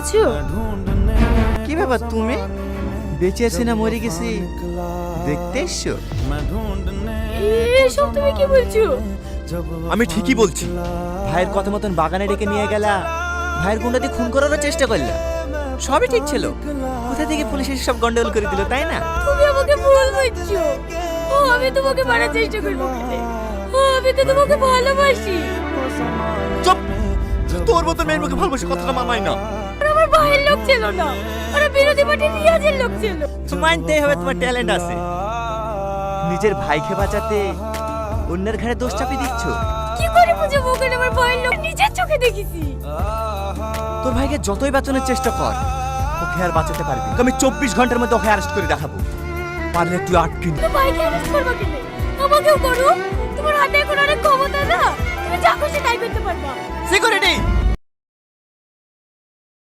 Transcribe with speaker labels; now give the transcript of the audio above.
Speaker 1: আছো?
Speaker 2: কি ব্যাপার তুমি বেঁচে আছি না মরে গেছি দেখতে এসছো?
Speaker 1: এসব তুমি কি বলছো?
Speaker 2: আমি ঠিকই বলছি। ভাইয়ের কথা মতন বাগানে ডেকে নিয়ে গেলা, ভাইয়ের গুন্ডাতে খুন করারও চেষ্টা করলা, সবই ঠিক ছিল। কোথা থেকে পুলিশ এসে সব গন্ডগোল করে দিল, তাই না?
Speaker 1: তুমি আমাকে ভুল বুঝছো। আমি তোমাকে মারার চেষ্টা করবো কেন? আমি তো তোমাকে ভালোবাসি।
Speaker 2: চুপ! তোর মতো মেয়ের মুখে ভালোবাসি কথাটা মানায় না।
Speaker 1: আর আমার ভাইয়ের লোক ছিল না, ওরা বিরোধী পার্টি রিয়াজের লোক ছিল।
Speaker 2: মানতেই হবে তোমার ট্যালেন্ট আছে। নিজের ভাইকে বাঁচাতে অন্যের ঘাড়ে দোষ চাপিয়ে দিচ্ছ।
Speaker 1: কি করে বুঝবো ওখানে আমার ভাইয়ের লোক? নিজের চোখে দেখেছি।
Speaker 2: তোর ভাইকে যতই বাঁচানোর চেষ্টা কর, ওকে আর বাঁচাতে পারবি না। আমি 24 ঘন্টার মধ্যে ওকে অ্যারেস্ট করে দেখাবো। পারলে তুই আটকে নি।
Speaker 1: তো ভাইকে অ্যারেস্ট করবা কেন? আমাকেও করো। তোমার হাতে এখন অনেক ক্ষমতা না, তুমি যা খুশি তাই করতে পারবা।
Speaker 2: সিকিউরিটি